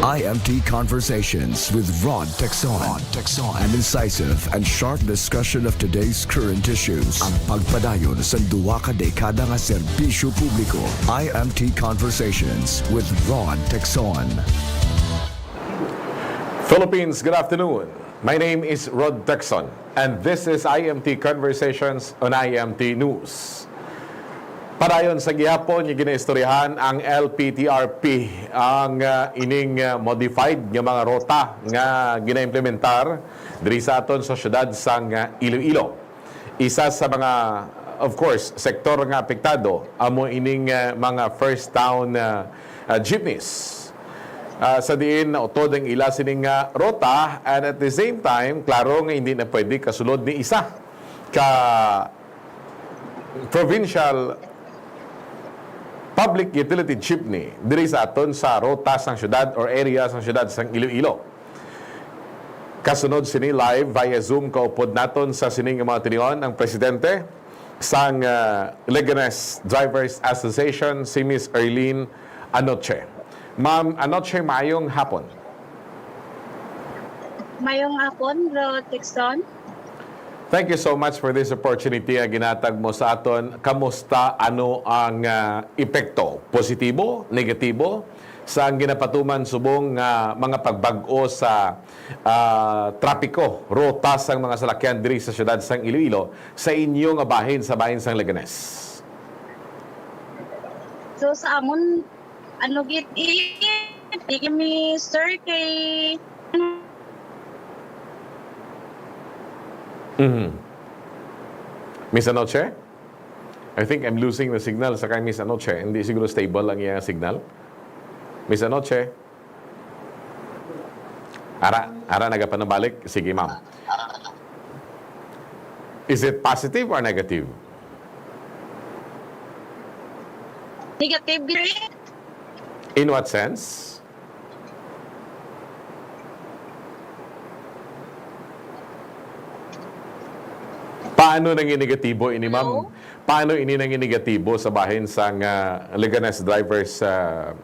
IMT Conversations with Rod Texon. An incisive and sharp discussion of today's current issues. Ang pagpadayon sa duwa ka dekada nga serbisyo publiko. IMT Conversations with Rod Texon. Philippines, good afternoon. My name is Rod Texon and this is IMT Conversations on IMT News. Padayon sa gihapon, yung ginaistoryahan ang LPTRP, ang ining modified nga mga rota nga ginaimplementar diri sa aton sa syudad sang Iloilo. Isa sa mga, of course, sektor nga apektado amo ining mga first town jeepneys. Sa diin na utod ang ila sining rota, and at the same time, klaro nga hindi na pwede kasulod ni isa ka provincial public utility jeepney diri sa aton sa rota sang syudad or area sang syudad sang Iloilo. Kasunod sini live via Zoom kaupod naton sa sining mga tinion ang presidente sang Leganes Drivers Association, si Miss Erlene Anoche. Ma'am Anoche, mayong hapon. Mayong hapon, Rod Texon. Thank you so much for this opportunity na ginatag mo sa aton. Kamusta, ano ang epekto? Positibo, negatibo sa ang ginapatuman subong mga pagbag-o sa trapiko, rota sang mga salakyan diri sa syudad sang Iloilo sa inyong bahin sa bahin sang Leganes? So sa amon, ano git mi sir kay Miss Anoche? I think I'm losing the signal sa kay Miss Anoche. Hindi siguro stable ang iyang signal. Miss Anoche? Ara nagapanabalik? Sige, ma'am. Is it positive or negative? negative grade? In what sense? Paano nang negatibo ini, ma'am? Paano ini nang negatibo sa bahin sang Leganes drivers sa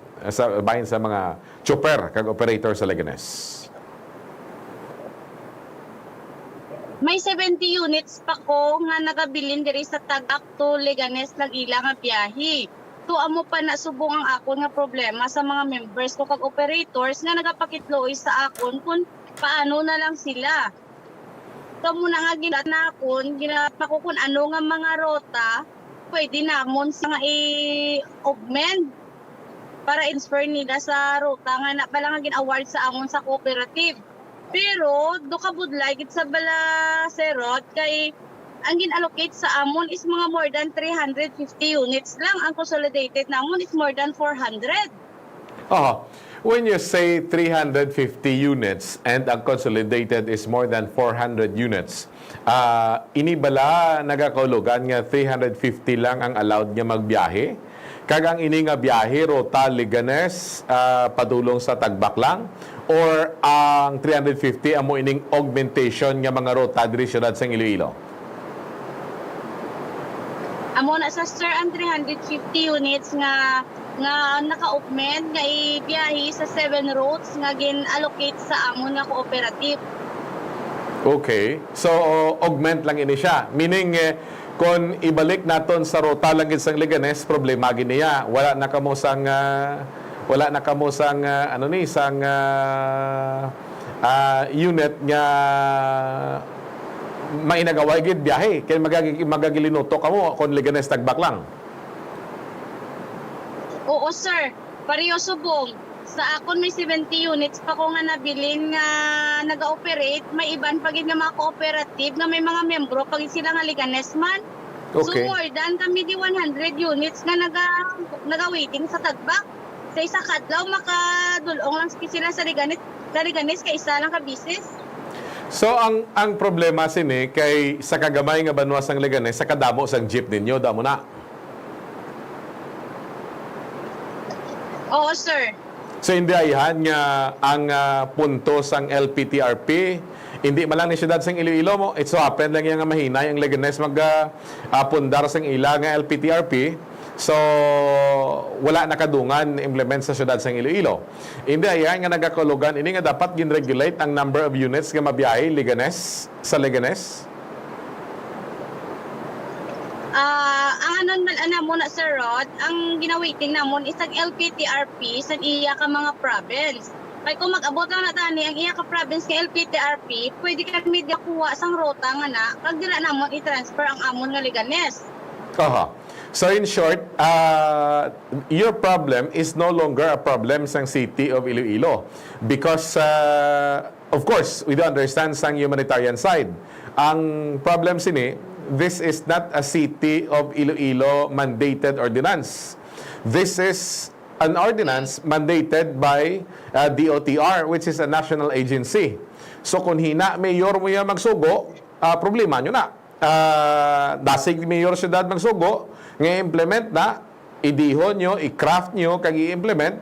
bahin sa mga chopper kag operator sa Leganes? May 70 units pa ko nga nagabilin diri sa Tagak to Leganes nag-ila nga biyahe. To amo pa na subong ang akon nga problema sa mga members ko kag operators nga nagapakitloy sa akon kung paano na lang sila. Kamo na nga ginakon, ginapakukun ano nga mga rota, pwede namon sa nga i-augment para inspire nila sa rota nga na pala nga gin-award sa amon sa cooperative. Pero, do kabudlay git sa bala serot kay ang gin-allocate sa amon is mga more than 350 units lang. Ang consolidated namon is more than 400. Oh, when you say 350 units and ang consolidated is more than 400 units, ini bala nagakaulugan nga 350 lang ang allowed nga magbiyahe? Kagang ini nga biyahe, rota, Leganes, padulong sa Tagbak lang? Or ang 350 amo ining augmentation nga mga rota diri syudad sang Iloilo? Amo na sa sir ang 350 units nga naka-augment nga ibiyahe sa 7 routes nga gin-allocate sa amon nga cooperative. Okay. So, augment lang ini siya. Meaning, kung ibalik naton sa rota lang isang Leganes, problema giniya. Wala na kamo sang unit nga mainagaway gid biyahe kay magagilinuto kamo kon Leganes Tagbak lang. Oo sir, pareho subong. Sa akon may 70 units pa ko nga nabilin nga naga-operate, may iban pagid nga mga cooperative nga may mga membro pagid sila nga Leganes man. Okay. So more than kami di 100 units nga naga-waiting sa Tagbak. Sa isa kadlaw makadulong lang sila sa Leganes kay isa lang ka business. So ang problema sini kay sa kagamay nga banwa sang Leganes sa kadamo sang jeep ninyo damo na. Oo sir. So hindi ayhan nga ang punto sang LPTRP hindi man lang ni syudad sang Iloilo mo, it so happen lang yang mahina yung Leganes pundar sang ila nga LPTRP So, wala nakadungan implement sa syudad sa Iloilo. Hindi, ayan nga nagakulugan, ini nga dapat gin-regulate ang number of units nga mabiyahe Leganes sa Leganes? Ang anon man muna Sir Rod, ang ginawiting namon isang LPTRP sa iya ka mga province. Kaya kung mag-abot lang na tani ang iya ka province nga LPTRP, pwede kami kuha sang rota nga na, kag dila namon i-transfer ang amon nga Leganes. Aha. So in short, your problem is no longer a problem sa city of Iloilo because of course, we do understand sa humanitarian side. Ang problem sini, this is not a city of Iloilo mandated ordinance. This is an ordinance mandated by DOTR, which is a national agency. So kung hina mayor mo yan magsugo, problema nyo na. Dasig mayor syudad magsugo, nga implement na, idihon nyo, i-craft nyo, kag i-implement,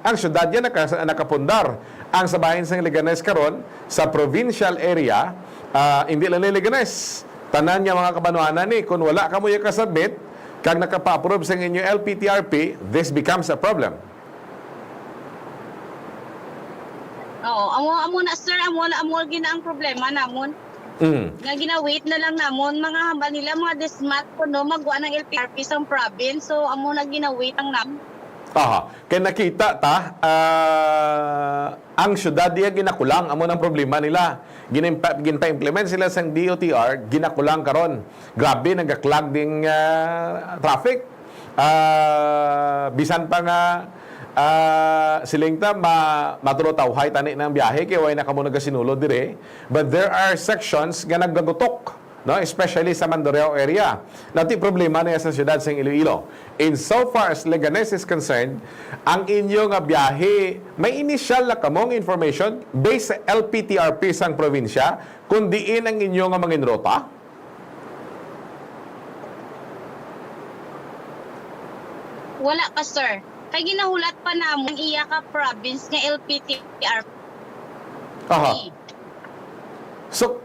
ang syudad yan nakapundar. Ang sabahin sa Leganes karon sa provincial area, hindi lang Leganes. Tanan niya mga kabanuanan ni, kung wala ka mo yung kasabit, kag nakapa-approve sa inyo LPTRP, this becomes a problem. Oo, amo na sir, amo gina ang problema namon. Nga ginawait na lang namon mga hambal nila mga desmat kuno magwa ng LPRP sa province, so amo na ginawait ang Aha, kaya nakita ta ang syudad diya ginakulang amo ng problema nila. Ginpa-implement sila sa DOTR, ginakulang karon. Grabe nagaklag ding traffic. Bisan pa nga siling ta matulotawhay tani ng biyahe kay way na kamo nagasinulod dire, but there are sections nga naggagutok, no, especially sa Mandurriao area. Nati problema na sa siyudad sa Iloilo. In so far as Leganes is concerned, ang inyo nga biyahe may initial na kamong information based sa LPTRP sang probinsya kung diin ang inyo nga mangin rota. Wala pa sir. Kay ginahulat pa namon iya ka province nga LPTRP. Aha. So,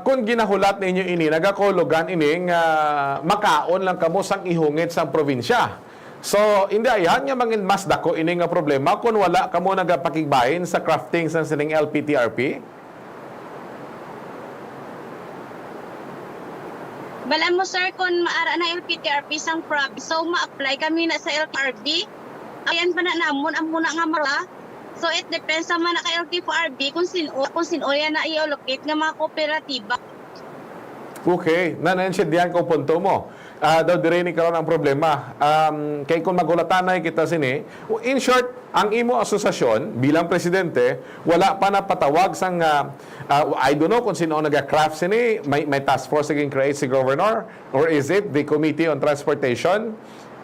kung ginahulat ninyo ini, nagakulugan ini nga makaon lang kamo sang ihungit sa probinsya. So, hindi ayan nga mangin mas dako ini nga problema kung wala kamo nagapakigbahin sa crafting sa sining LPTRP. Bala mo sir, kung maara na LPTRP sang province, so ma-apply kami na sa LRB. Ayan pa na namon, ang muna nga mara. So it depends sa mga ka-LTFRB kung sino yan na i-allocate ng mga kooperatiba. Okay, nanansyadihan ko punto mo. Daw dire ni karon ang problema. Kay kung magulatanay kita sini, in short, ang imo asosasyon bilang presidente, wala pa na patawag sang I don't know kung sino naga-craft sini, may task force again create si governor, or is it the Committee on Transportation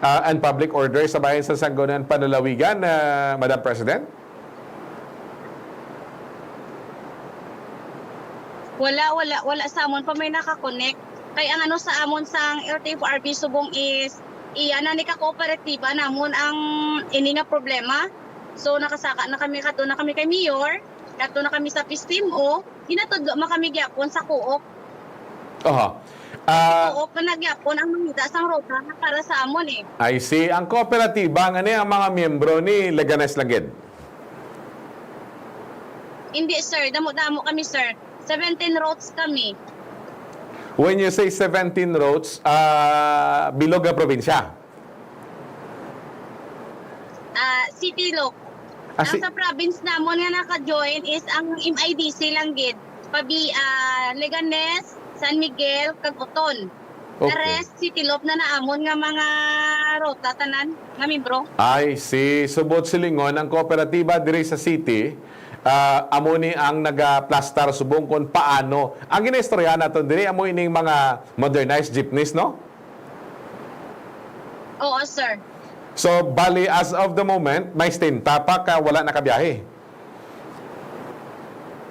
and Public Order sa bayan sa Sangguniang Panlalawigan, Madam President? Wala sa amon pa may nakakonect. Kaya ang ano sa amon sang LTFRB subong is iyan na ni ka kooperatiba namon ang ini nga problema. So nakasaka na kami kadto na kami kay mayor, kadto na kami sa PISTIMO, ginatudlo man kami gyapon sa Coop. Aha. Coop na nagyapon ang mangita sang rota para sa amon eh. I see. Ang kooperatiba nga ni ang mga miyembro ni Leganes Lagid. Hindi sir, damo-damo kami sir. 17 routes kami. When you say 17 roads, bilog ang probinsya? City loc. Ang sa province namon nga naka-join is ang MIDC lang gid. Pabi Leganes, San Miguel, Caguton. Okay. The rest city loc na naamon nga mga rota tanan nga membro. I see. Subot silingon ang kooperatiba diri sa city. Amo ni ang naga-plastar subong kung paano. Ang ginistorya naton diri amo ining mga modernized jeepneys, no? Oo, sir. So, bali as of the moment, may stinta pa ka wala nakabiyahe.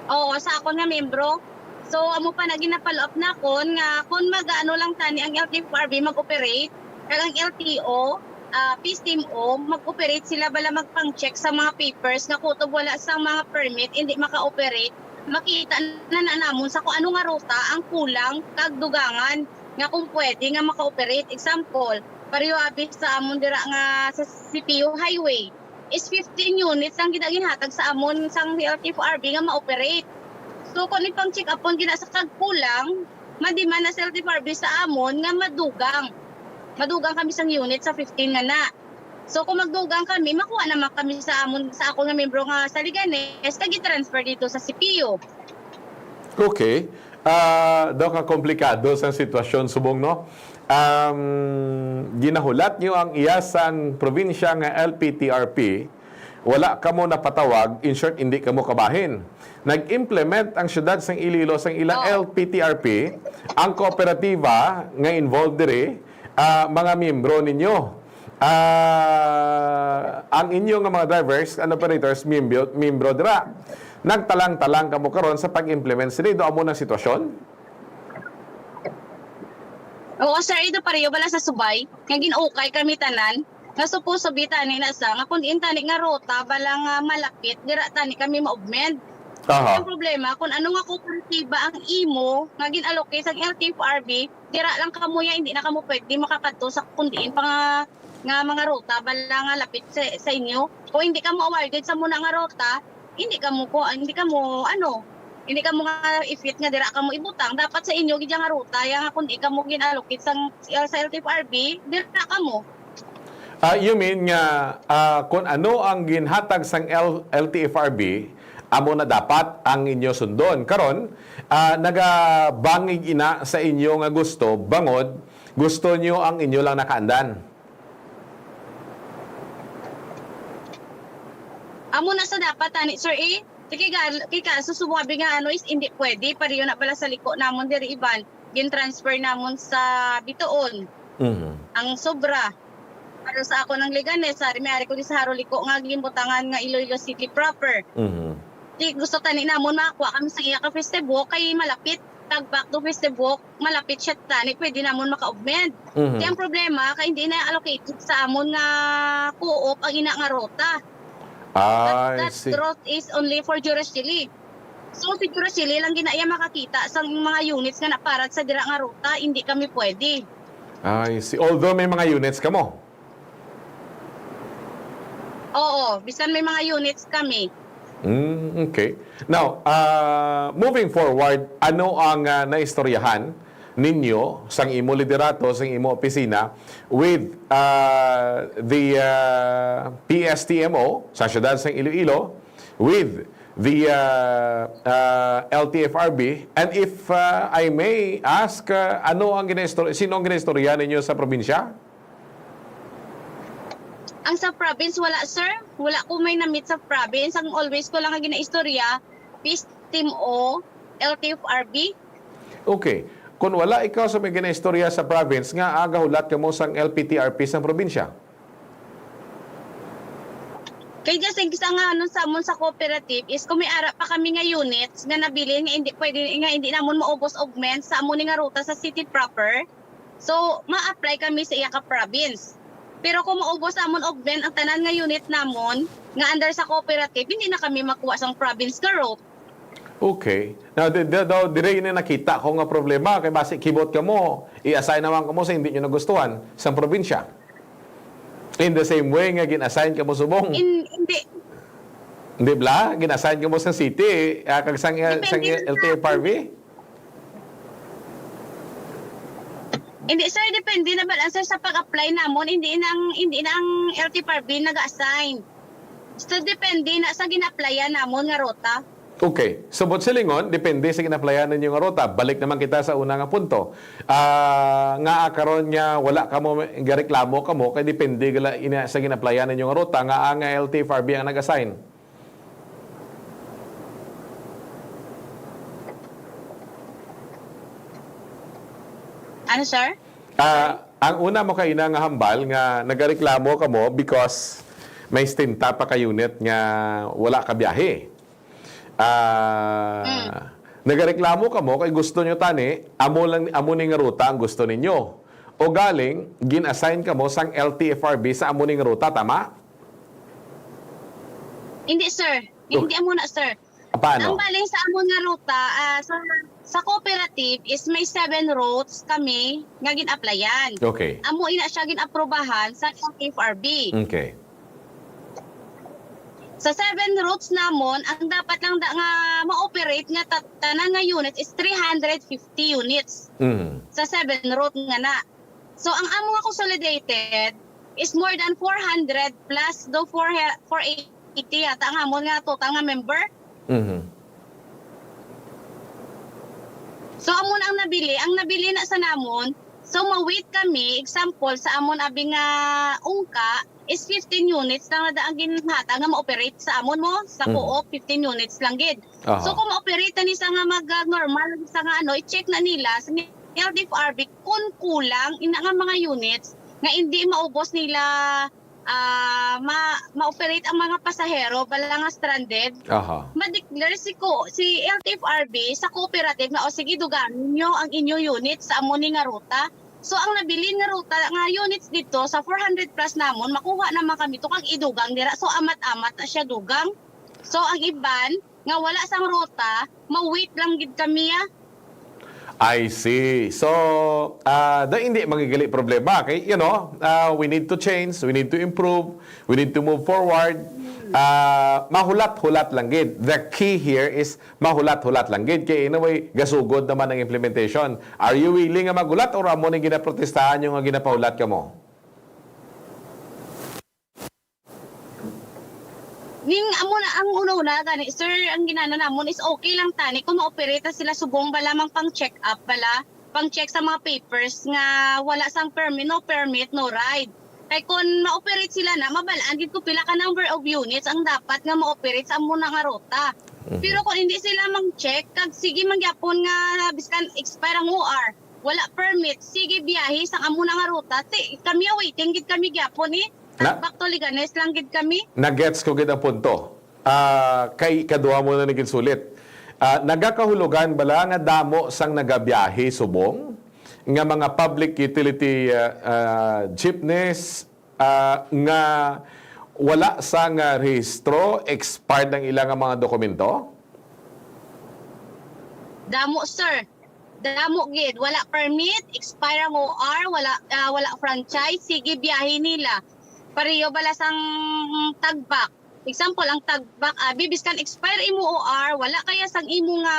Oo, sa ako nga membro. So, amo pa na ginapalo up na kon nga kung mag-ano lang tani ang LTFRB mag-operate, kag ang LTO PISTIMO, mag-operate sila bala magpang-check sa mga papers na kutob wala sa mga permit, hindi maka-operate, makita na namon sa kung ano nga ruta ang kulang kag dugangan. nga kung pwede nga maka-operate. Example, pareho abis sa amon dira nga sa CPU highway is 15 units ang ginaginhatag sa amon sang LTFRB nga ma-operate. So kung ipang check upon gina sa kagkulang, madiman na sa LTFRB sa amon nga madugang. Madugang kami sang unit sa 15 nga na. So kung magdugang kami, makuha naman kami sa amon sa ako nga membro nga sa Liganes, kag i-transfer dito sa CPU. Okay. Daw ka komplikado sa sitwasyon subong, no? Ginahulat nyo ang iyasang probinsya nga LPTRP, wala ka mo napatawag, in short, hindi ka mo kabahin. Nag-implement ang syudad sang Iloilo sang ilang LPTRP, ang kooperatiba nga involved diri, mga miyembro ninyo. Ang inyong mga drivers and operators, miyembro dira. Nagtalang-talang ka mo karon sa pag-implement sila. Ito amo ng sitwasyon? Oo, sir, ito pareho bala sa subay. Nga ginukay kami tanan. Nga suppose sabi tani na sa nga kung diin tani nga rota bala nga malapit, dira tani kami ma-augment. Aha. Ang problema kung ano nga kooperatiba ang imo nga gin-allocate sa LTFRB, dira lang kamo ya hindi na kamo pwede makakadto sa kung diin pa nga mga rota bala nga lapit sa inyo. Kung hindi ka mo awarded sa muna nga rota, hindi ka mo nga i-fit nga dira ka mo ibutang. Dapat sa inyo gid nga ruta ya nga kun di ka mo gin-allocate sa LTFRB, dira ka mo. You mean nga kung ano ang ginhatag sang LTFRB, amo na dapat ang inyo sundon. Karon, nagabangig ina sa inyo nga gusto, bangod, gusto nyo ang inyo lang nakaandan. Amo na sa dapat ani sir kika susubukan nga ano is hindi pwede pareho na pala sa liko namon diri iban gin-transfer namon sa Bitoon. Ang sobra para sa ako ng Liganes sa may ko di sa Haroliko nga gimbutangan nga Iloilo City proper. Di gusto tani namon makuha kami sa iya ka festival kay malapit tag back to festival malapit siya tani pwede namon maka-augment. Kaya ang problema kay hindi na allocated sa amon nga co-op ang ina nga rota. That route is only for Jurasili. So si Jurasili lang ginaya makakita sa mga units nga naparat sa dira nga ruta, hindi kami pwede. I see. Although may mga units ka mo. Oo, bisan may mga units kami. Okay. Now, moving forward, ano ang naistoryahan ninyo sang imo liderato, sang imo opisina with the PSTMO sa siyudad sang Iloilo, with the LTFRB, and if I may ask, sino ang ginaistorya ninyo sa probinsya? Ang sa province, wala sir. Wala ko may na-meet sa province. Ang always ko lang ang ginaistorya, PSTMO, LTFRB. Okay. Kung wala ikaw sa may ginaistorya sa province, nga agahulat ka mo sang LPTRP sa probinsya? Kaya just sa nga ano sa amon sa cooperative is kung may ara pa kami nga units nga nabili nga hindi pwede nga hindi namon maubos augment sa amon nga ruta sa city proper. So ma-apply kami sa iya ka province. Pero kung maubos amon augment ang tanan nga unit namon nga under sa cooperative, hindi na kami makuha sang province nga route. Okay. Now, dire na nakita ko nga problema kay base kibot ka mo, i-assign naman ka mo sa hindi nyo nagustuhan sa probinsya. In the same way nga gin-assign ka mo subong. Hindi. Hindi bla? Gin-assign ka mo sa city, kag sang LTFRB? Hindi sir, depende na ba sir sa pag-apply namon, hindi na ang LTFRB nag-assign. So depende na sa gina-applyan namon nga rota. Okay. Subot silingon, depende sa ginaplayan ninyo nga rota. Balik naman kita sa una nga punto. Nga karon nga wala ka mo gareklamo ka mo kay depende sa ginaplayan ninyo nga rota nga ang LTFRB ang nag-assign. Ano sir? Ang una mo kay ina nga hambal nga nagareklamo ka mo because may stinta pa ka unit nga wala ka biyahe. Nagareklamo ka mo kay gusto nyo tani, amo ni nga ruta ang gusto ninyo. O galing, gin-assign ka mo sang LTFRB sa amo ni nga ruta, tama? Hindi sir. Hindi amo na sir. Paano? Ang baling sa amon nga ruta, sa cooperative is may 7 routes kami nga gin-applyan. Okay. Amo ina siya gin-aprobahan sa FRB. Okay. Sa 7 routes namon, ang dapat lang nga ma-operate nga tanan nga units is 350 units Mhm. sa 7 route nga na. So ang amo nga consolidated is more than 400 plus do 480 yata ang amon nga total nga member. Mhm. So amon ang nabili na sa namon, so ma-wait kami, example sa amon abi nga ungka is 15 units lang na ang ginhata nga ma-operate sa amon mo, sa co-op 15 units lang gid. Aha. So kung ma-operate ni sa nga mag-normal sa nga i-check na nila sa LTFRB kung kulang ina nga mga units nga hindi maubos nila ma-operate ang mga pasahero bala nga stranded. Aha. Ma-declare si LTFRB sa cooperative na o sige duganin nyo ang inyo unit sa amoni nga ruta. So ang nabilin nga ruta nga units dito sa 400 plus namon makuha naman kami to kag idugang dira. So amat-amat na siya dugang. So ang iban nga wala sang ruta, ma-wait lang gid kami I see. So, hindi magigali problema. Okay? We need to change, we need to improve, we need to move forward. Mahulat-hulat lang gid. The key here is mahulat-hulat lang gid. Kaya in a way, gasugod naman ang implementation. Are you willing nga magulat or amo ni ginaprotestahan yung nga ginapahulat ka mo? Ning amo na ang una-una gani sir ang ginana namon is okay lang tani kung ma-operate sila subong bala mang pang-check up bala, pang-check sa mga papers nga wala sang permit, no permit, no ride. Kay kung ma-operate sila na mabalaan gid ko pila ka number of units ang dapat nga ma-operate sa amo nga ruta. Pero kung hindi sila mang-check kag sige mangyapon nga biskan expire ang OR, wala permit, sige biyahe sa amo nga ruta. Kami waiting gid kami gyapon Back to Liganes lang gid kami. Nagets ko gid ang punto. Kay kaduha mo na naging sulit. Nagakahulugan bala nga damo sang nagabiyahe subong nga mga public utility jeepneys nga wala sang rehistro, expired ang ilang mga dokumento? Damo sir. Damo gid, wala permit, expire ang OR, wala franchise, sige biyahe nila. Pareho bala sang tagbak. Example, ang tagbak, bibis kan expire imo OR, wala kaya sang imo nga,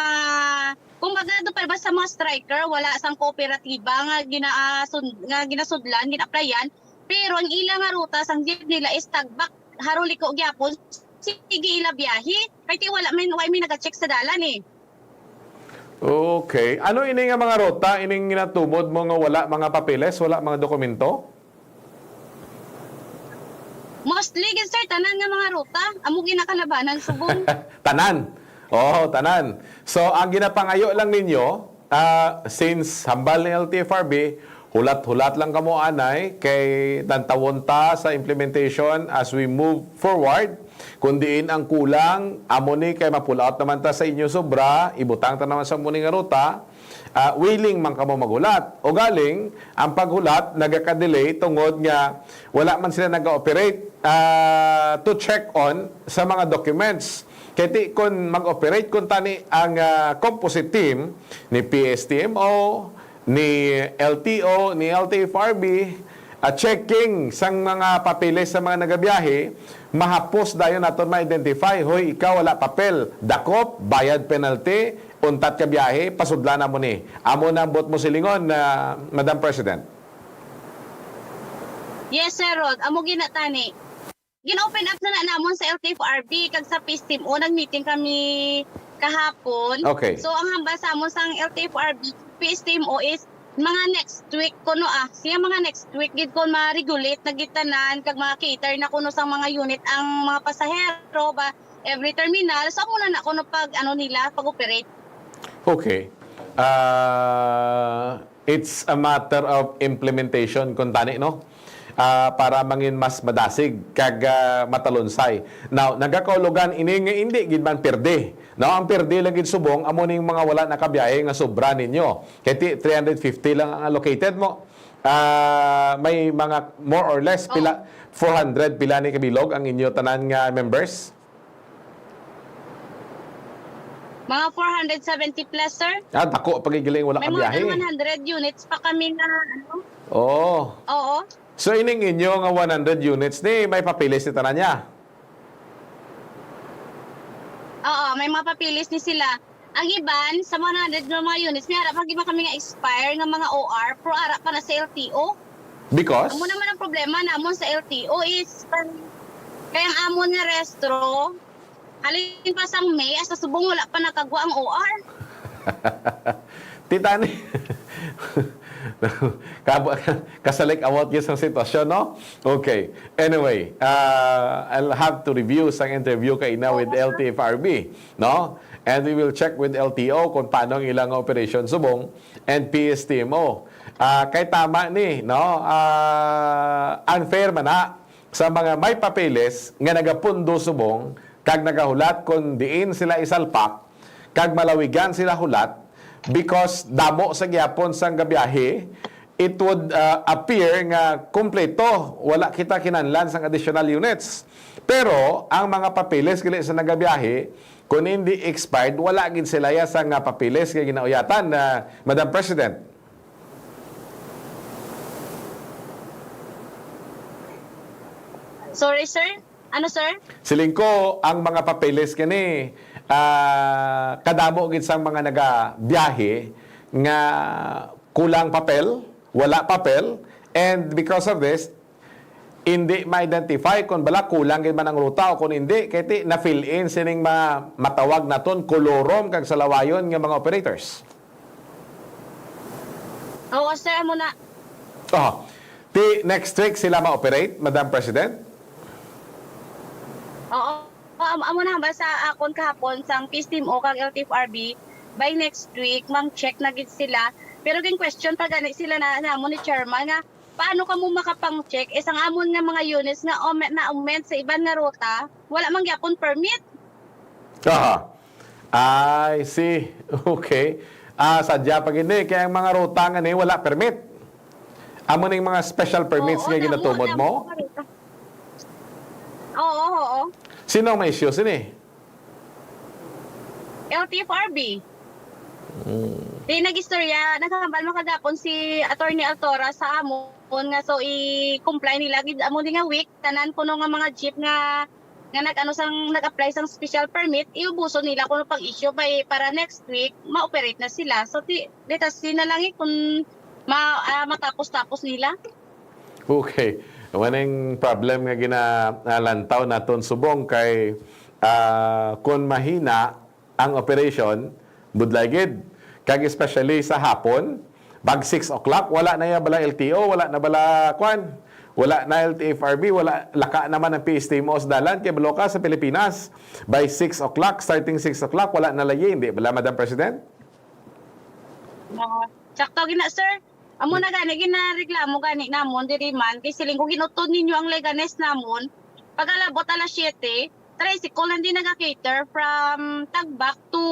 kumbaga do pa ba sa mga striker, wala sang kooperatiba nga ginasudlan, gina-applyan, pero ang ilang nga ruta sang jeep nila is tagbak, haruliko gyapon, sige ila biyahe, kaya wala may nag-check sa dalan Okay. Ano ini nga mga ruta, ining ginatumod mo nga wala mga papeles, wala mga dokumento? Mostly, sir, tanan nga mga ruta. Amo ginakalabanan subong. Tanan. Oo, tanan. So, ang ginapangayo lang ninyo, since hambal ni LTFRB, hulat-hulat lang kamo anay kay tantawon ta sa implementation as we move forward. Kundiin ang kulang, amo ni kay ma-pull out naman ta sa inyo sobra, ibutang ta naman sa muni nga ruta. Willing man kamo magulat. O galing, ang paghulat nagaka-delay tungod nga wala man sila nag-operate to check on sa mga documents. Kaya kung mag-operate kung tani ang composite team ni PSTMO, ni LTO, ni LTFRB, checking sang mga papeles sa mga nagabiyahe, mahapos dayon naton ma-identify, hoy, ikaw wala papel, dakop, bayad penalty, untat ka biyahe, pasudlan na mo ni. Amo na bot mo silingon na Madam President. Yes, sir, Rod. Amo ginatani. Gin-open up na namon sa LTFRB kag sa PSTIM. Unang meeting kami kahapon. Okay. So, ang hambal sa amon sang LTFRB, PSTIM is mga next week kuno siya mga next week gid kon ma-regulate na gitanan kag mga cater na kuno sang mga unit ang mga pasahero ba every terminal so muna na kuno pag nila pag-operate. Okay. It's a matter of implementation kung tani, no? Para mangin mas madasig kag matalunsay. Now, nagakaulugan ini nga hindi gid man perde. No, ang perde lang gid subong amo ning mga wala nakabiyahe nga sobra ninyo. Kaya 350 lang ang allocated mo. May mga more or less pila 400 pila ni kabilog ang inyo tanan nga members. Mga 470 plus, sir. Dako pagigiling wala May ka mga biyahe. 100 units pa kami na ano. Oh. Oo. So ining inyo nga 100 units ni may papilis ni tanan niya. Oo, may mga papilis ni sila. Ang iban, sa 100 na mga units, may harap iba kami nga expire nga mga OR, pero harap pa na sa LTO. Because Amo naman ang problema namon sa LTO is, kaya ang amon nga restro, halin pa sang May, asa subong wala pa nakagwa ang OR. Titani. Kasalik awat yung isang sitwasyon, no? Okay. Anyway, I'll have to review sang interview kay na with LTFRB, no? And we will check with LTO kung paano ang ilang operation subong and PSTMO. Kay tama ni, no? Unfair man na sa mga may papeles nga nagapundo subong kag nagahulat kung diin sila isalpak kag malawigan sila hulat because damo sa gyapon sang gabiyahe, it would appear nga kumpleto, wala kita kinahanglan sang additional units. Pero ang mga papeles kili sa nagabiyahe, kung hindi expired, wala gid sila ya sang papeles kay ginauyatan na Madam President. Sorry, sir? Ano, sir? Siling ko ang mga papeles kani kadamo gid sang mga nagabiyahe nga kulang papel, wala papel, and because of this hindi ma-identify kung bala kulang gid man ang ruta o kung hindi kay na fill in sining matawag naton kolorom kag salawayon nga mga operators. Oo, sir, amo na. Ti next week sila ma-operate, Madam President? Oo. Amo na ba sa akon kahapon sang PSTMO kag LTFRB by next week check na gid sila. Pero ging question pa gani sila na namon ni chairman nga paano ka mo makapang-check isang amon nga mga units nga na-augment sa iban nga ruta, wala man gyapon permit. I see. Okay. Sadya pag hindi kaya ang mga ruta nga ni wala permit. Amo ning mga special permits nga ginatumod mo? Oo. Sino ang may issue sini? LTFRB. Di nag-istorya, nakakambal makagapon si Attorney Altora sa amon nga so i-comply nila gid amo nga week tanan kuno nga mga jeep nga nag-apply sang special permit iubuso nila kuno pag-issue para next week ma-operate na sila. So ditas na lang kung matapos-tapos nila. Okay. Waning problem nga ginalantaw naton subong kay kung mahina ang operation, budlay gid. Kag especially sa hapon, bag 6 o'clock, wala na ya bala LTO, wala na bala kwan, wala na LTFRB, wala laka naman ang PSTMO sa dalan kay bloka sa Pilipinas. By 6 o'clock, starting 6 o'clock, wala na layi, hindi bala, Madam President? Sakto gina, sir. Amo na gani ginareklamo gani namon diri man kay siling ko ginutod ninyo ang Leganes namon pagalabot alas 7 tricycle hindi naga-cater from Tagbak to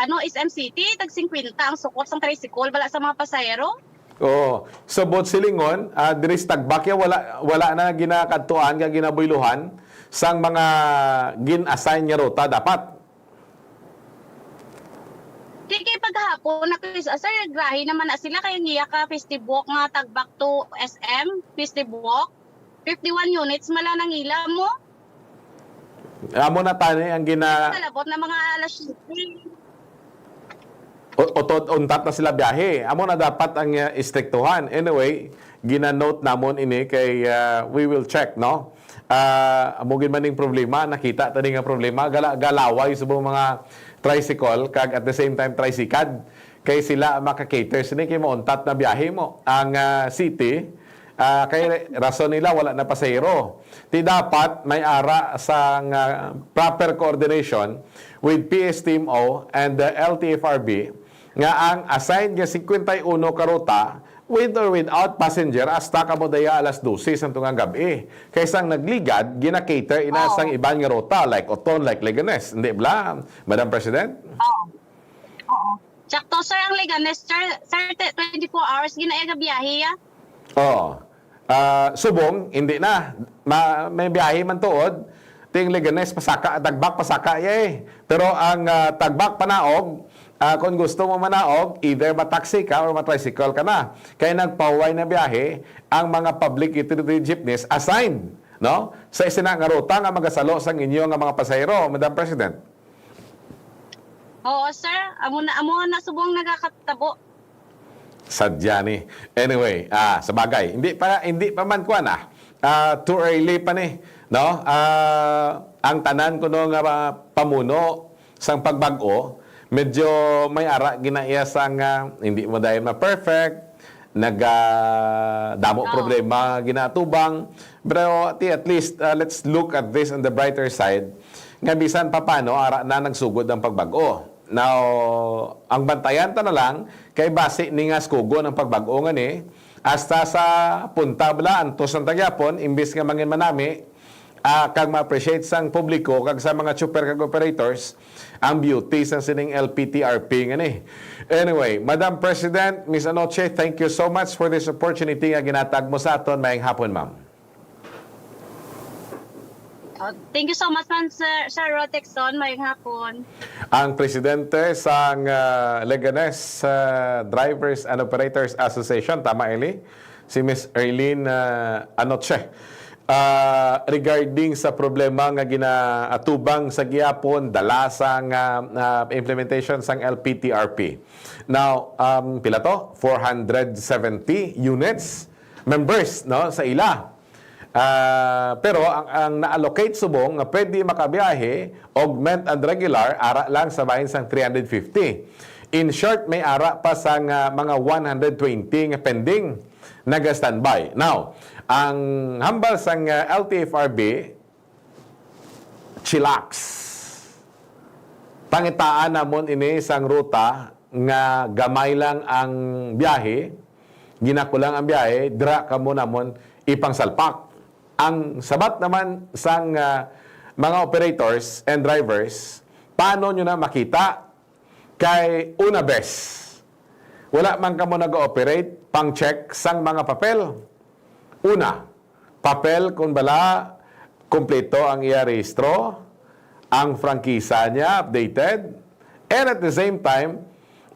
SM City tag 50 ang sukot sang tricycle bala sa mga pasahero. Oo. So both silingon, diri sa Tagbak wala na ginakadtuan nga ginabuyluhan sang mga gin-assign nga ruta dapat. Di kay paghapon na sir, grahe naman na sila kay niya ka festival nga Tagbak to SM, festival. 51 units mala nang ila mo. Amo na tani ang Talabot na mga alas 7. untat na sila biyahe. Amo na dapat ang istriktuhan. Anyway, gina-note namon ini kay we will check, no? Amugin man ning problema, nakita tani nga problema, galaway subong mga tricycle kag at the same time tricycad kay sila maka-cater sini kay mauntat na biyahe mo ang city kay rason nila wala na pasahero. Ti dapat may ara sa proper coordination with PSTMO and the LTFRB nga ang assigned nga 51 ka ruta with or without passenger hasta kamo daya alas 12 sa tungang gabi. Kaysang nagligad, gina-cater inasang ibang nga ruta like Oton, like Leganes. Hindi bla, Madam President? Oo. Sakto sir ang Leganes, sir 24 hours ginaiga biyahe ya. Subong, hindi na. May biyahe man tuod. ting Leganes pasaka, tagbak pasaka Pero ang tagbak panaog, kung gusto mo manaog, either mataxi ka or matricycle ka na. Kaya nagpahuway na biyahe ang mga public utility jeepneys assigned, no? Sa isina nga ruta nga magasalo sa inyo nga mga pasahero, Madam President. Oo, sir. Amo na subong nagakatabo. Sadya ni. Anyway, sa bagay, hindi pa man kuan too early pa ni, no? Ang tanan ko no nga pamuno sang pagbag-o, medyo may ara ginaiya sang hindi mo dahil ma-perfect, damo problema ginatubang. Pero at least let's look at this on the brighter side. Nga bisan pa paano ara na nagsugod ang pagbag-o. Now, ang bantayan ta na lang kay base ni nga skugo ng pagbag-o nga ni hasta sa punta bala antos ng tagyapon imbis nga mangin manami kag ma-appreciate sang publiko kag sa mga super kag operators ang beauty sa sining LPTRP nga ni. Anyway, Madam President, Ms. Anoche, thank you so much for this opportunity nga ginatag mo sa aton. Maayong hapon, ma'am. Thank you so much, man, Sir Rotexon. Mayong hapon. Ang presidente sa Leganes Drivers and Operators Association, tama Eli? Si Ms. Erlene Anoche. Regarding sa problema nga ginaatubang sa gihapon dala sang implementation sang LPTRP. Now, pila to? 470 units members no sa ila. Pero ang na-allocate subong nga pwede makabiyahe augment and regular ara lang sa bahin sang 350. In short, may ara pa sang mga 120 nga pending naga-standby. Now, ang hambal sang LTFRB, chillax. Pangitaan namon ini sang ruta nga gamay lang ang biyahe, ginakulang ang biyahe, dira kamo namon ipangsalpak. Ang sabat naman sang mga operators and drivers, paano nyo na makita kay una bes. Wala man kamo nag-ooperate, pang-check sang mga papel. Una, papel kung bala kompleto ang iya rehistro, ang frankisa niya updated, and at the same time,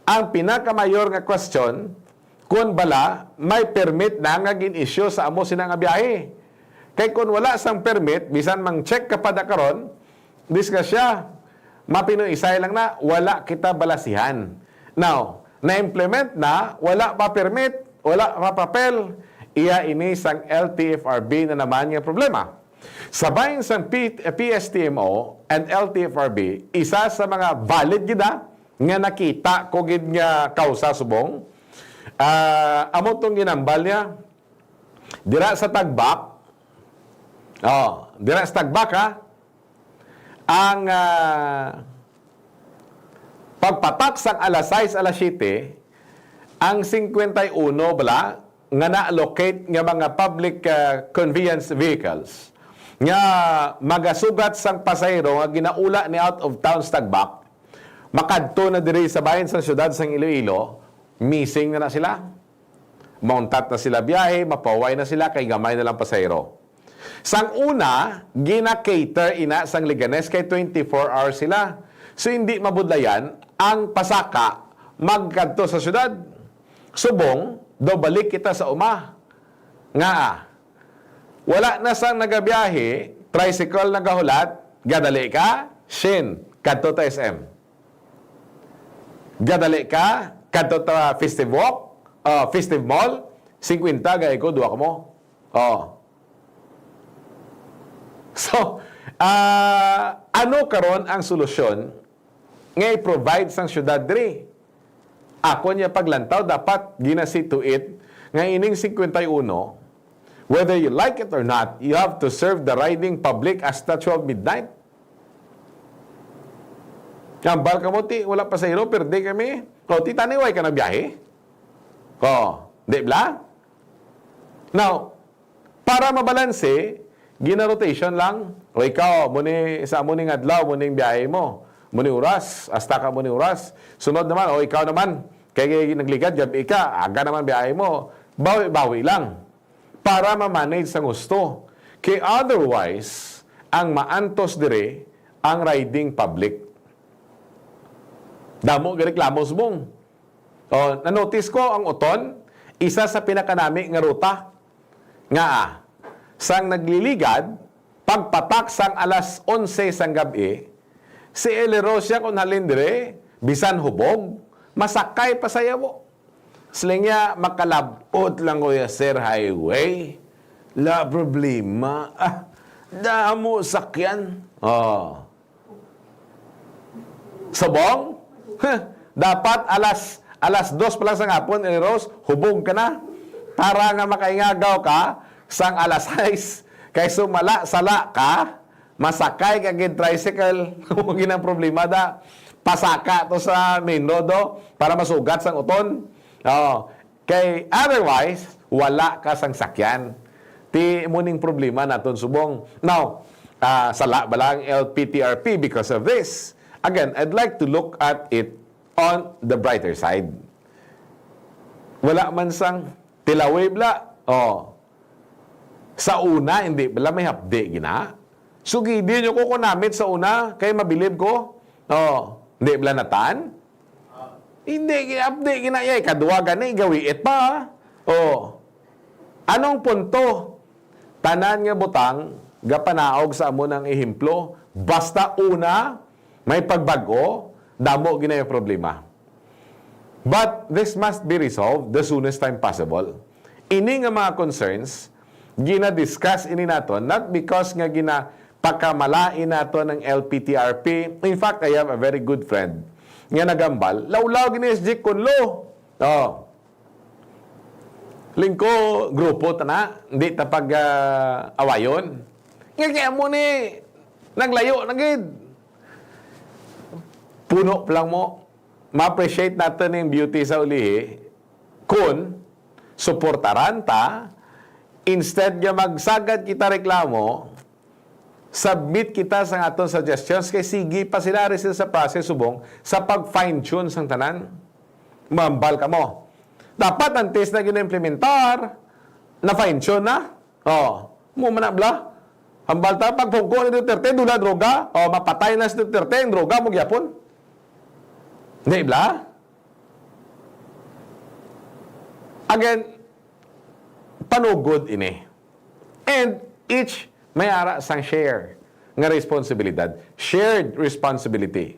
ang pinakamayor nga question, kung bala may permit na nga gin-issue sa amo sinang biyahe. Kay kung wala sang permit, bisan mang check ka pa da karon, diskusya, mapinoisay lang na, wala kita balasihan. Now, na-implement na, wala pa permit, wala pa papel, iya ini sang LTFRB na naman nga problema. Sabayin sang PSTMO and LTFRB, isa sa mga valid gida nga nakita ko gid nga kausa subong. Amo tong ginambal niya dira sa tagbak. Dira sa tagbak ang pagpatak sang alas 6 alas 7 ang 51 bala nga na-allocate nga mga public conveyance vehicles nga magasugat sang pasahero nga ginaula ni out of town sa tagbak makadto na diri sa bahin sa syudad sang Iloilo, missing na sila. Mountat na sila biyahe, mapaway na sila kay gamay na lang pasahero. Sang una, gina-cater ina sang Leganes kay 24 hours sila. So hindi mabudlayan ang pasaka magkadto sa syudad. Subong, do balik kita sa uma. Nga wala na sang nagabiyahe, tricycle nagahulat, gadali ka, shin, kadto ta SM. Gadali ka, kadto ta Festive Walk, Festive Mall, 50 gay ko, duwa ka mo. So, ano karon ang solusyon nga i-provide sang syudad diri? Ako niya paglantaw, dapat ginasi to it nga ining 51, whether you like it or not, you have to serve the riding public hasta 12 midnight. Kambal ka mo, wala pa sa hero, perde kami. Ti, taniway ka na biyahe. Di ba? Now, para mabalanse, gina-rotation lang. O ikaw, sa muning adlaw, muning biyahe mo. Muni oras, hasta ka muni oras. Sunod naman, o ikaw naman, kaya nagligad, gabi ka, aga naman biyahe mo. Bawi-bawi lang. Para ma-manage sa gusto. Kaya otherwise, ang maantos dire ang riding public. Damo gireklamo subong. O, na-notice ko ang Uton, isa sa pinakanami nga ruta. Nga sang nagliligad, pagpatak sang alas 11 sang gabi, si Elerosia kung halindre, bisan hubog, masakay pa sa yawo. Sila niya makalabot lang ko ya Sir Highway. La problema. Damo sakyan. Oh. Sabong? Dapat alas 2 pa lang sa hapon, Rose, hubog ka na. Para nga makaingagaw ka sang alas 6. Kay sala ka, masakay ka gid tricycle. Huwag ang problema da. Pasaka to sa main road para masugat sang Uton. Oh. Kay otherwise, wala ka sang sakyan. Ti muning problema naton subong. Now, sala ba lang LPTRP because of this? Again, I'd like to look at it on the brighter side. Wala man sang tilaway bla. Oh. Sa una, hindi bala may hapde gina. Sugidi nyo ko kunamit sa una, kay mabilib ko. Oh. Hindi bala natan? Hindi, update gina. Kadua gani, gawiit pa. Oh. Anong punto? Tanan nga butang, gapanaog sa amo ng ehimplo, basta una, may pagbago, damo gina yung problema. But this must be resolved the soonest time possible. Ini nga mga concerns, gina-discuss ini naton, not because nga gina-pakamalain naton ng LPTRP. In fact, I have a very good friend nga nagambal, lawlaw gini SG Kunlo. Oh. Lingko, grupo na, hindi tapag awayon. Nga kaya mo ni, naglayo, nagid. Puno pa lang mo, ma-appreciate natin yung beauty sa ulihi, kung suportaran ta, instead nga magsagad kita reklamo, submit kita sa aton suggestions, kay sige pa sila rin sa process subong sa pag-fine-tune sang tanan. Mambal ka mo. Dapat ang test na gina-implementar, na fine-tune na. Oh, mo manabla. Hambal ta, pag pungko ni Duterte, dula droga. Oh, mapatay na si Duterte, ang droga mo gyapon. Hindi bla? Again, panugod ini. And each may ara sang share nga responsibilidad. Shared responsibility.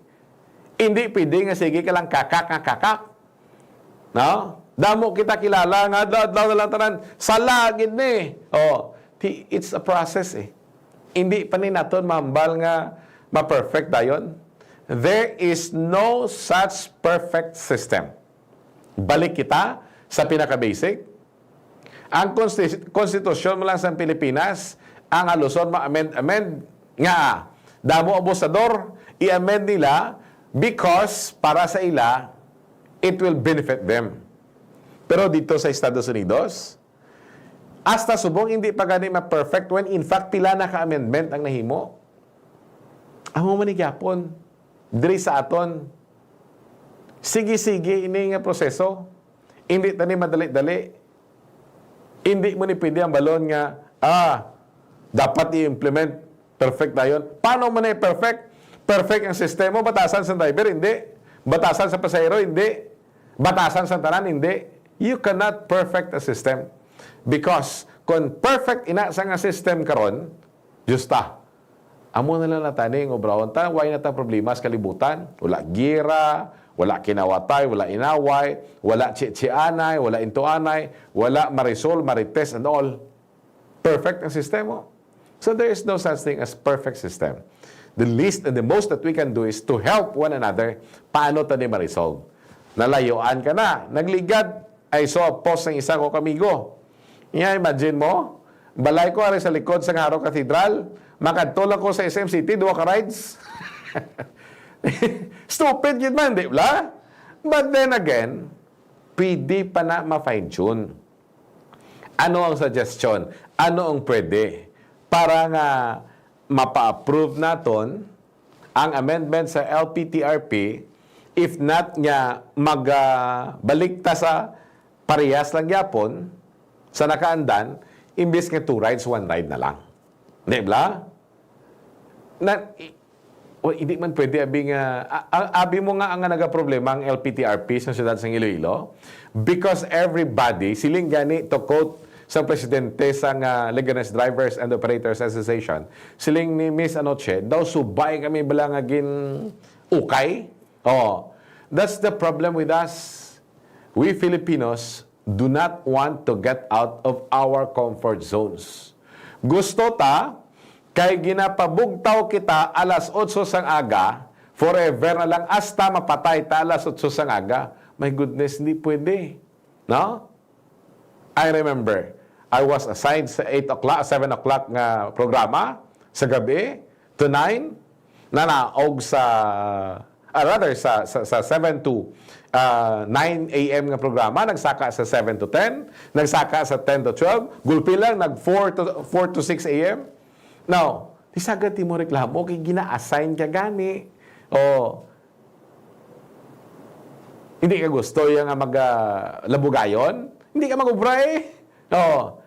Hindi pwede nga sige ka lang kakak. No? Damo kita kilala nga daw na lang tanan salagid ni. Oh, it's a process eh. Hindi pa ni naton mahambal nga ma-perfect dayon. There is no such perfect system. Balik kita sa pinaka-basic. Ang konstitusyon mo lang sa Pilipinas, ang haluson ma-amend nga. Damo abusador, i-amend nila because para sa ila, it will benefit them. Pero dito sa Estados Unidos, hasta subong hindi pa gani ma-perfect when in fact pila na ka-amendment ang nahimo. Amo man ni gyapon diri sa aton. Sige ini nga proseso. Hindi tani madali-dali. Hindi mo ni pwede ang balon nga dapat i-implement perfect dayon. Paano man ay perfect? Perfect ang sistema, batasan sa driver hindi. Batasan sa pasahero hindi. Batasan sa tanan hindi. You cannot perfect a system. Because kung perfect ina sa nga system karon, justa. Amo na lang natani ng obrahon ta, why na ta problema sa kalibutan? Wala gira, wala kinawatay, wala inaway, wala tsianay, wala intuanay, wala marisol, marites and all. Perfect ang sistema. So there is no such thing as perfect system. The least and the most that we can do is to help one another. Paano ta ni ma-resolve? Nalayuan ka na, nagligad. I saw a post ng isa ko kamigo. Imagine mo, balay ko ari sa likod sa Ngaro Cathedral, makadtulak ko sa SM City, 2 ka rides. Stupid yun man, di ba? But then again, pwede pa na ma-fine-tune. Ano ang suggestion? Ano ang pwede? Para nga mapa-approve naton ang amendment sa LPTRP, if not nga magbalik ta sa parehas lang yapon sa nakaandan, imbes nga 2 rides, 1 ride na lang. Di ba? hindi man pwede abi mo nga ang nagaproblema ang LPTRP sa siyudad sa Iloilo because everybody siling gani to quote sa presidente sa Leganes Drivers and Operators Association siling ni Miss Anoche daw subay kami balangagin ukay. That's the problem with us. We Filipinos do not want to get out of our comfort zones. Gusto ta kay ginapabugtaw kita alas 8 sang aga, forever na lang hasta mapatay ta alas 8 sang aga. My goodness, hindi pwede. No? I remember, I was assigned sa 7 o'clock nga programa sa gabi to 9 na naog sa sa 7 to 9 a.m. nga programa, nagsaka sa 7 to 10, nagsaka sa 10 to 12, gulpi lang, nag 4 to 6 a.m. Now, di sagad mo reklamo, kay gina-assign ka gani. Hindi ka gusto yung mag-labugayon? Hindi ka mag-ubra eh.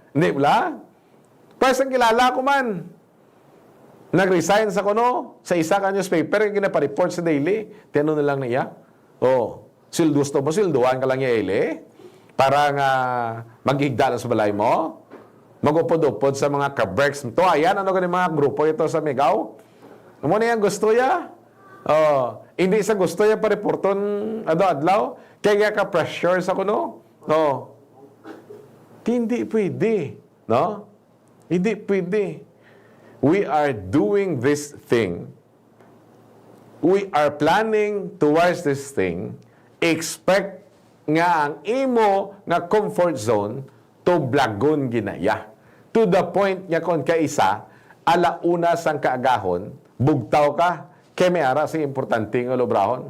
Hindi ba? First ang kilala ko man. Nag-resign sa kuno, sa isa ka newspaper, yung ginapareport sa daily, tino na lang na iya. Sildusto mo, silduan ka lang iya ili. Para nga maghigda na sa balay mo. Magupod-upod sa mga kabreks. Ito, ayan, ano ganun mga grupo ito sa Migaw? Ano na yan, gusto ya? Hindi sa gusto ya pareporton adlaw. Kaya ka pressure sa kuno. Hindi pwede. No? Hindi pwede. We are doing this thing. We are planning towards this thing. Expect nga ang imo nga comfort zone to blagon ginaya. To the point nga kon kaisa, alauna sang kaagahon, bugtaw ka, kay may ara sa importante nga lubrahon.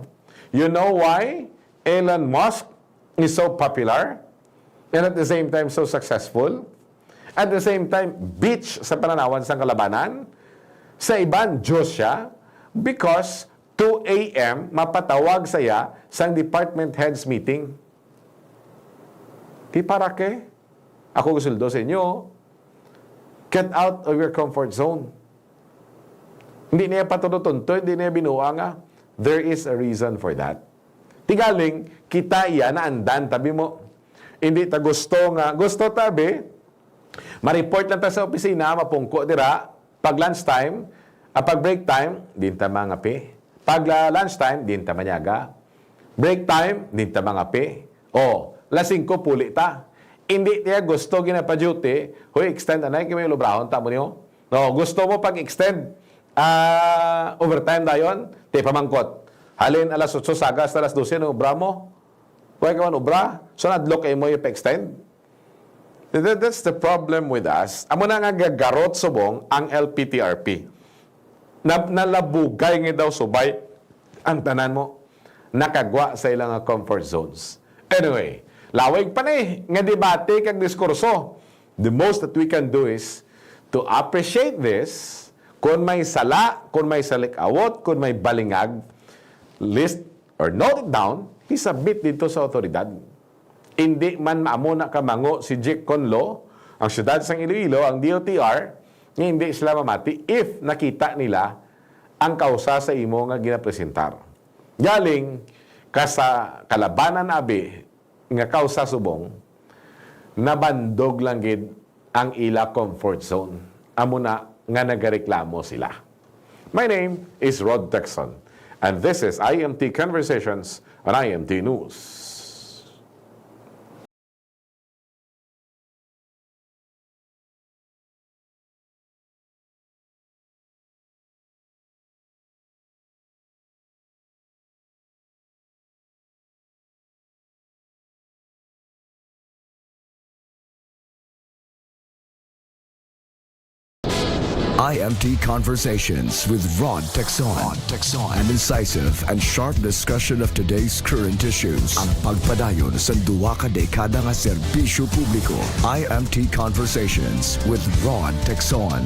You know why Elon Musk is so popular and at the same time so successful? At the same time, bitch sa pananawan sang kalabanan. Sa iban, Diyos siya because 2 a.m. mapatawag saya sang department heads meeting. Di para ke? Ako gusuldo sa inyo. Get out of your comfort zone. Hindi niya patututunto, hindi niya binuha nga. There is a reason for that. Tigaling, kita iya na andan, tabi mo. Hindi ta gusto tabi, ma-report lang ta sa opisina, mapungko dira, pag lunchtime, pag break time, din ta mga pi. Pag lunchtime, din ta manyaga. Break time, din ta mga pi. Lasing ko, puli ta. Hindi niya gusto ginapa-duty, extend anay kami lubrahon, tamo niyo. Gusto mo pag-extend, overtime dayon, te pamangkot. Halin alas 8 sagas alas 12 no ubra mo. Huwag ka man ubra, so nadlock kayo mo yung pa-extend. That's the problem with us. Amo na nga gagarot subong ang LPTRP. Nalabugay nga daw subay ang tanan mo. Nakagwa sa ilang comfort zones. Anyway, lawig pa nga debate kag diskurso. The most that we can do is to appreciate this. Kung may sala, kung may salikawot, kung may balingag, list or note it down, isabit dito sa otoridad. Hindi man maamuna kamango si Jake Conlo, ang siyudad sang Iloilo, ang DOTR, nga hindi sila mamati if nakita nila ang kausa sa imo nga ginapresentar. Galing sa kalabanan abi nga kausa subong, nabandog lang gid ang ila comfort zone. Amo na nga nagareklamo sila. My name is Rod Texon, and this is IMT Conversations on IMT News. IMT Conversations with Rod Texon. An incisive and sharp discussion of today's current issues. Ang pagpadayon sa duwa ka dekada nga serbisyo publiko. IMT Conversations with Rod Texon.